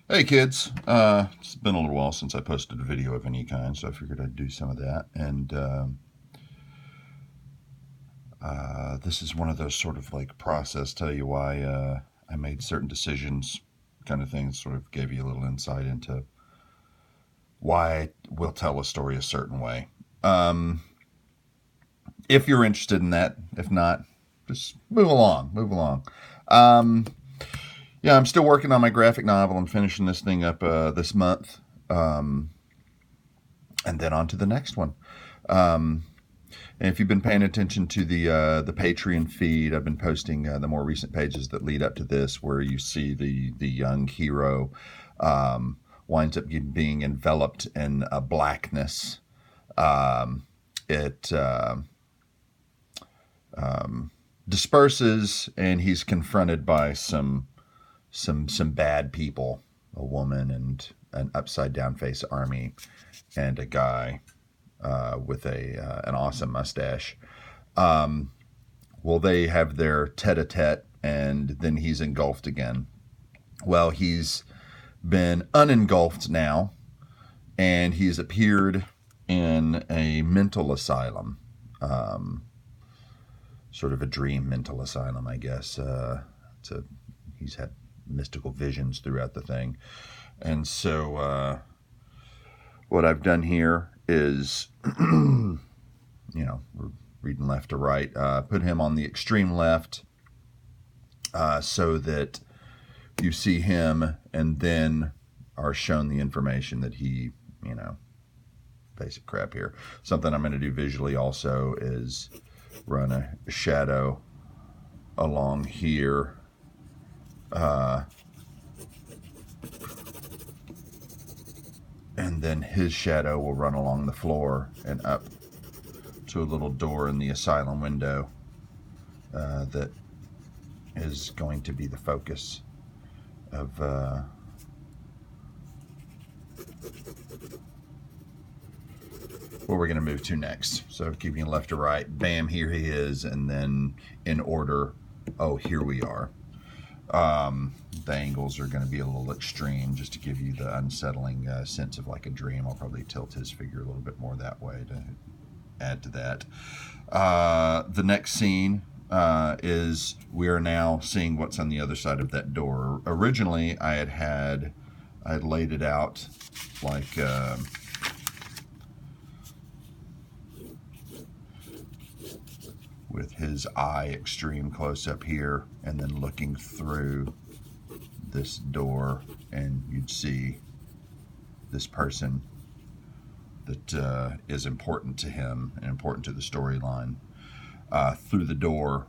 Hey kids, it's been a little while since I posted a video of any kind, so I figured I'd do some of that. And this is one of those sort of like process, tell you why I made certain decisions kind of things, sort of gave you a little insight into why I will tell a story a certain way. Um, if you're interested in that, if not, just move along. Um, yeah, I'm still working on my graphic novel. I'm finishing this thing up this month. Um, and then on to the next one. Um, and if you've been paying attention to the Patreon feed, I've been posting the more recent pages that lead up to this, where you see the young hero um, winds up being enveloped in a blackness. It disperses, and he's confronted by some bad people, a woman and an upside down face army, and a guy with a an awesome mustache. Well, they have their tete-a-tete, and then he's engulfed again. Well, he's been unengulfed now, and he's appeared in a mental asylum, um, sort of a dream mental asylum, I guess. He's had mystical visions throughout the thing, and so what I've done here is, we're reading left to right, put him on the extreme left, so that you see him and then are shown the information that he, basic crap here. Something I'm going to do visually also is run a shadow along here. And then his shadow will run along the floor and up to a little door in the asylum window that is going to be the focus of where we're going to move to next. So keeping left to right, bam, here he is, and then in order, oh, here we are. The angles are going to be a little extreme just to give you the unsettling sense of like a dream. I'll probably tilt his figure a little bit more that way to add to that. The next scene is we are now seeing what's on the other side of that door. Originally, I had laid it out like with his eye extreme close up here, and then looking through this door, and you'd see this person that is important to him and important to the storyline through the door.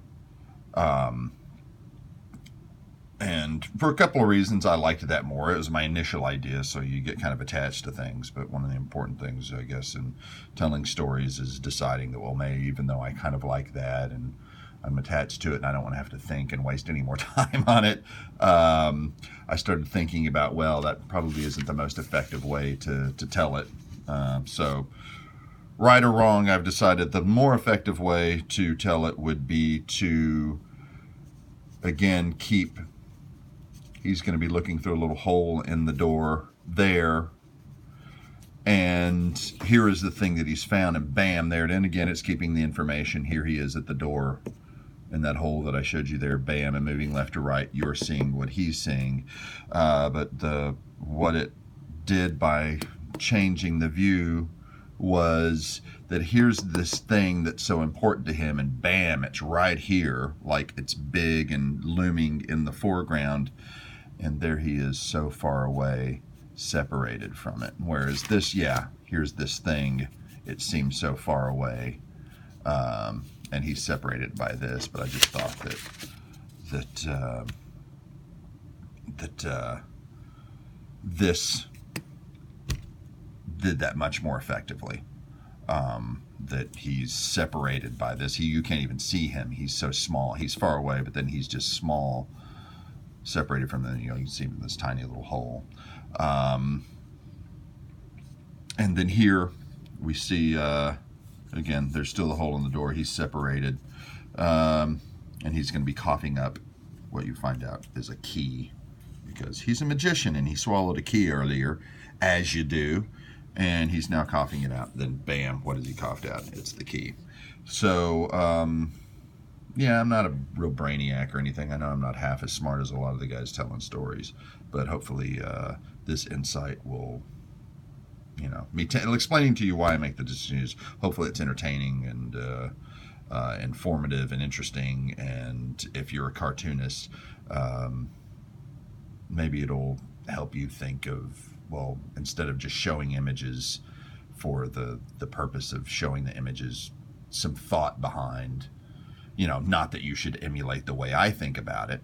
And for a couple of reasons, I liked that more. It was my initial idea, so you get kind of attached to things. But one of the important things, I guess, in telling stories is deciding that, well, maybe even though I kind of like that and I'm attached to it and I don't want to have to think and waste any more time on it, I started thinking about, well, that probably isn't the most effective way to tell it. So, right or wrong, I've decided the more effective way to tell it would be to, again, keep. He's going to be looking through a little hole in the door there. And here is the thing that he's found, and bam, there. And again, it's keeping the information. Here he is at the door in that hole that I showed you there, bam, and moving left to right. You're seeing what he's seeing. But what it did by changing the view was that here's this thing that's so important to him, and bam, it's right here, like it's big and looming in the foreground. And there he is so far away, separated from it. Whereas this, yeah, here's this thing, it seems so far away, and he's separated by this. But I just thought that this did that much more effectively. That he's separated by this. You can't even see him. He's so small. He's far away, but then he's just small, separated from the, you can see him in this tiny little hole. And then here we see, again, there's still a hole in the door. He's separated. And he's going to be coughing up what you find out is a key, because he's a magician and he swallowed a key earlier, as you do, and he's now coughing it out. Then, bam, what has he coughed out? It's the key. So, yeah, I'm not a real brainiac or anything. I know I'm not half as smart as a lot of the guys telling stories, but hopefully this insight will, me explaining to you why I make the decisions. Hopefully it's entertaining and informative and interesting. And if you're a cartoonist, maybe it'll help you think of, well, instead of just showing images for the purpose of showing the images, some thought behind, not that you should emulate the way I think about it.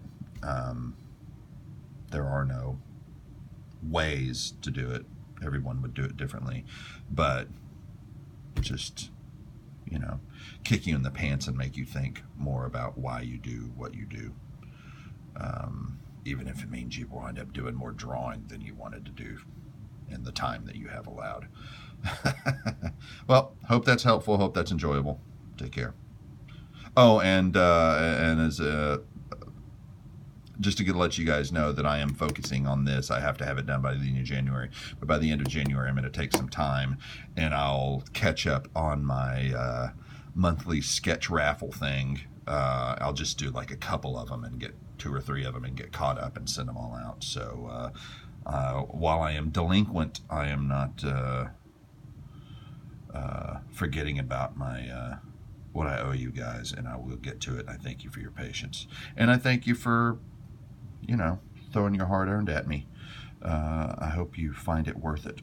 There are no ways to do it. Everyone would do it differently, but just, kick you in the pants and make you think more about why you do what you do. Even if it means you wind up doing more drawing than you wanted to do in the time that you have allowed. Well, hope that's helpful. Hope that's enjoyable. Take care. Oh, and as just to let you guys know that I am focusing on this. I have to have it done by the end of January. But by the end of January, I'm going to take some time and I'll catch up on my monthly sketch raffle thing. I'll just do like a couple of them and get 2 or 3 of them and get caught up and send them all out. So while I am delinquent, I am not forgetting about my what I owe you guys, and I will get to it. I thank you for your patience, and I thank you for throwing your hard-earned at me. I hope you find it worth it.